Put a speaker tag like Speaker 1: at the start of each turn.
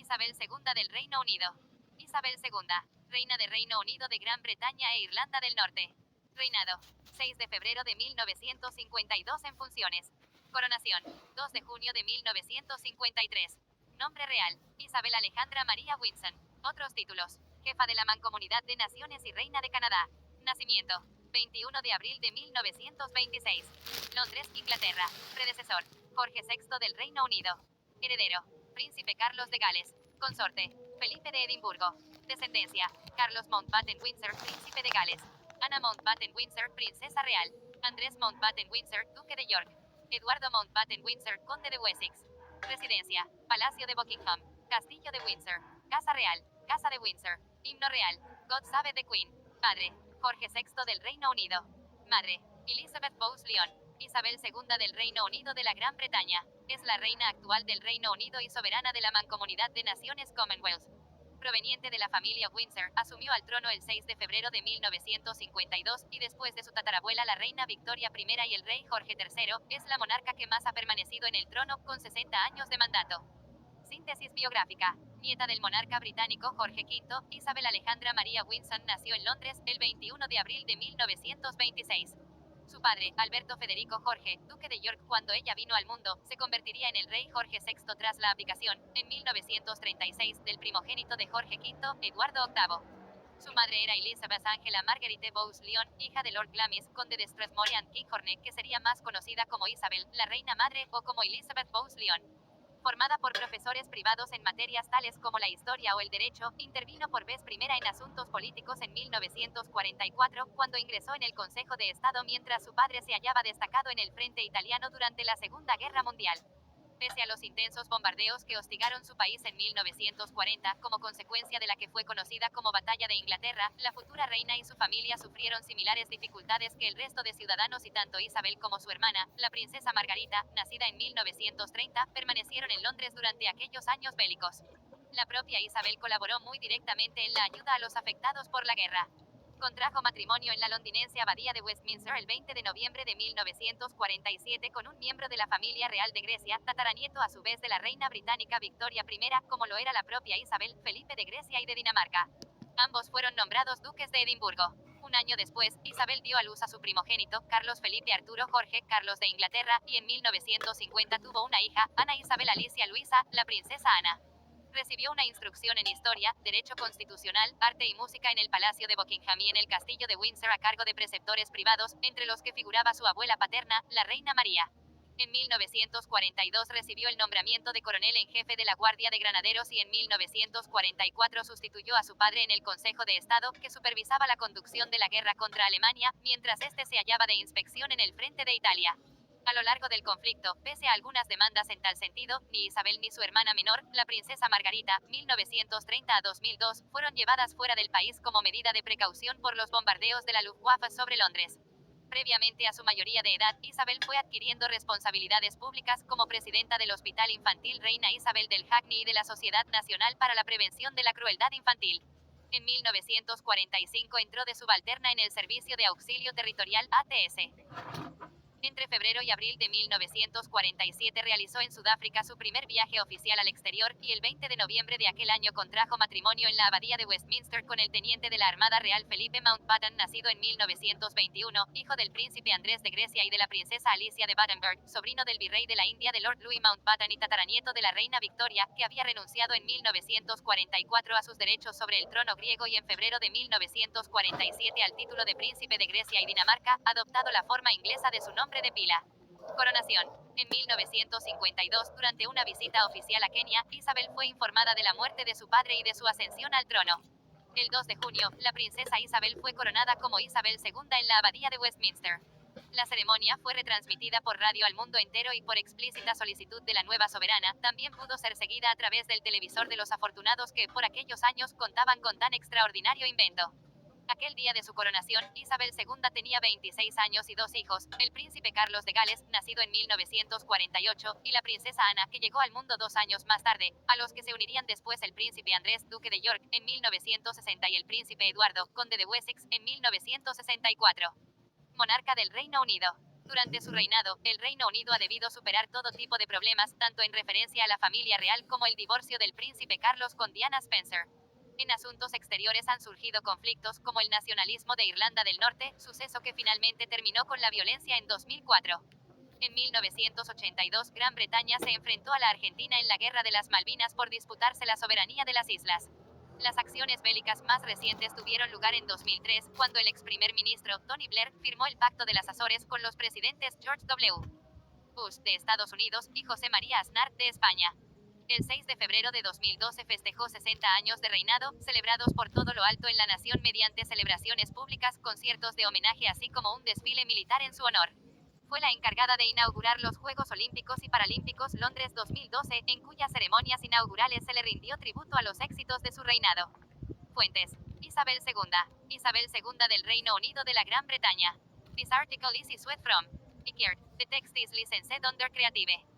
Speaker 1: Isabel II del Reino Unido. Isabel II, reina de Reino Unido de Gran Bretaña e Irlanda del Norte. Reinado. 6 de febrero de 1952 en funciones. Coronación. 2 de junio de 1953. Nombre real. Isabel Alejandra María Windsor. Otros títulos. Jefa de la Mancomunidad de Naciones y Reina de Canadá. Nacimiento. 21 de abril de 1926. Londres, Inglaterra. Predecesor. Jorge VI del Reino Unido. Heredero. Príncipe Carlos de Gales. Consorte. Felipe de Edimburgo. Descendencia. Carlos Mountbatten-Windsor, Príncipe de Gales. Ana Mountbatten-Windsor, Princesa Real. Andrés Mountbatten-Windsor, Duque de York. Eduardo Mountbatten-Windsor, Conde de Wessex. Residencia. Palacio de Buckingham. Castillo de Windsor. Casa Real. Casa de Windsor. Himno real. God Save the Queen. Padre. Jorge VI del Reino Unido. Madre. Elizabeth Bowes-Lyon. Isabel II del Reino Unido de la Gran Bretaña. Es la reina actual del Reino Unido y soberana de la Mancomunidad de Naciones Commonwealth. Proveniente de la familia Windsor, asumió al trono el 6 de febrero de 1952 y después de su tatarabuela la reina Victoria I y el rey Jorge III, es la monarca que más ha permanecido en el trono, con 60 años de mandato. Síntesis biográfica. Nieta del monarca británico Jorge V, Isabel Alejandra María Windsor nació en Londres el 21 de abril de 1926. Su padre, Alberto Federico Jorge, duque de York cuando ella vino al mundo, se convertiría en el rey Jorge VI tras la abdicación, en 1936, del primogénito de Jorge V, Eduardo VIII. Su madre era Elizabeth Angela Marguerite Bowes-Lyon, hija de Lord Glamis, conde de Strathmore and Kinghorne, que sería más conocida como Isabel, la reina madre, o como Elizabeth Bowes-Lyon. Formada por profesores privados en materias tales como la historia o el derecho, intervino por vez primera en asuntos políticos en 1944, cuando ingresó en el Consejo de Estado mientras su padre se hallaba destacado en el frente italiano durante la Segunda Guerra Mundial. Pese a los intensos bombardeos que hostigaron su país en 1940, como consecuencia de la que fue conocida como Batalla de Inglaterra, la futura reina y su familia sufrieron similares dificultades que el resto de ciudadanos y tanto Isabel como su hermana, la princesa Margarita, nacida en 1930, permanecieron en Londres durante aquellos años bélicos. La propia Isabel colaboró muy directamente en la ayuda a los afectados por la guerra. Contrajo matrimonio en la londinense abadía de Westminster el 20 de noviembre de 1947 con un miembro de la familia real de Grecia, tataranieto a su vez de la reina británica Victoria I, como lo era la propia Isabel, Felipe de Grecia y de Dinamarca. Ambos fueron nombrados duques de Edimburgo. Un año después, Isabel dio a luz a su primogénito, Carlos Felipe Arturo Jorge, Carlos de Inglaterra, y en 1950 tuvo una hija, Ana Isabel Alicia Luisa, la princesa Ana. Recibió una instrucción en Historia, Derecho Constitucional, Arte y Música en el Palacio de Buckingham y en el Castillo de Windsor a cargo de preceptores privados, entre los que figuraba su abuela paterna, la Reina María. En 1942 recibió el nombramiento de coronel en jefe de la Guardia de Granaderos y en 1944 sustituyó a su padre en el Consejo de Estado, que supervisaba la conducción de la guerra contra Alemania, mientras este se hallaba de inspección en el frente de Italia. A lo largo del conflicto, pese a algunas demandas en tal sentido, ni Isabel ni su hermana menor, la princesa Margarita, 1930 a 2002, fueron llevadas fuera del país como medida de precaución por los bombardeos de la Luftwaffe sobre Londres. Previamente a su mayoría de edad, Isabel fue adquiriendo responsabilidades públicas como presidenta del Hospital Infantil Reina Isabel del Hackney y de la Sociedad Nacional para la Prevención de la Crueldad Infantil. En 1945 entró de subalterna en el Servicio de Auxilio Territorial ATS. Entre febrero y abril de 1947 realizó en Sudáfrica su primer viaje oficial al exterior, y el 20 de noviembre de aquel año contrajo matrimonio en la abadía de Westminster con el teniente de la Armada Real Felipe Mountbatten, nacido en 1921, hijo del príncipe Andrés de Grecia y de la princesa Alicia de Battenberg, sobrino del virrey de la India de Lord Louis Mountbatten y tataranieto de la reina Victoria, que había renunciado en 1944 a sus derechos sobre el trono griego y en febrero de 1947 al título de príncipe de Grecia y Dinamarca, adoptado la forma inglesa de su nombre de pila. Coronación. En 1952, durante una visita oficial a Kenia, Isabel fue informada de la muerte de su padre y de su ascensión al trono. El 2 de junio, la princesa Isabel fue coronada como Isabel II en la abadía de Westminster. La ceremonia fue retransmitida por radio al mundo entero y por explícita solicitud de la nueva soberana, también pudo ser seguida a través del televisor de los afortunados que, por aquellos años, contaban con tan extraordinario invento. Aquel día de su coronación, Isabel II tenía 26 años y 2 hijos, el príncipe Carlos de Gales, nacido en 1948, y la princesa Ana, que llegó al mundo 2 años más tarde, a los que se unirían después el príncipe Andrés, duque de York, en 1960 y el príncipe Eduardo, conde de Wessex, en 1964. Monarca del Reino Unido. Durante su reinado, el Reino Unido ha debido superar todo tipo de problemas, tanto en referencia a la familia real como el divorcio del príncipe Carlos con Diana Spencer. En asuntos exteriores han surgido conflictos como el nacionalismo de Irlanda del Norte, suceso que finalmente terminó con la violencia en 2004. En 1982, Gran Bretaña se enfrentó a la Argentina en la Guerra de las Malvinas por disputarse la soberanía de las islas. Las acciones bélicas más recientes tuvieron lugar en 2003, cuando el ex primer ministro, Tony Blair, firmó el Pacto de las Azores con los presidentes George W. Bush, de Estados Unidos, y José María Aznar, de España. El 6 de febrero de 2012 festejó 60 años de reinado, celebrados por todo lo alto en la nación mediante celebraciones públicas, conciertos de homenaje así como un desfile militar en su honor. Fue la encargada de inaugurar los Juegos Olímpicos y Paralímpicos Londres 2012, en cuyas ceremonias inaugurales se le rindió tributo a los éxitos de su reinado. Fuentes: Isabel II. Isabel II del Reino Unido de la Gran Bretaña. This article is issued from Icard. The text is licensed under Creative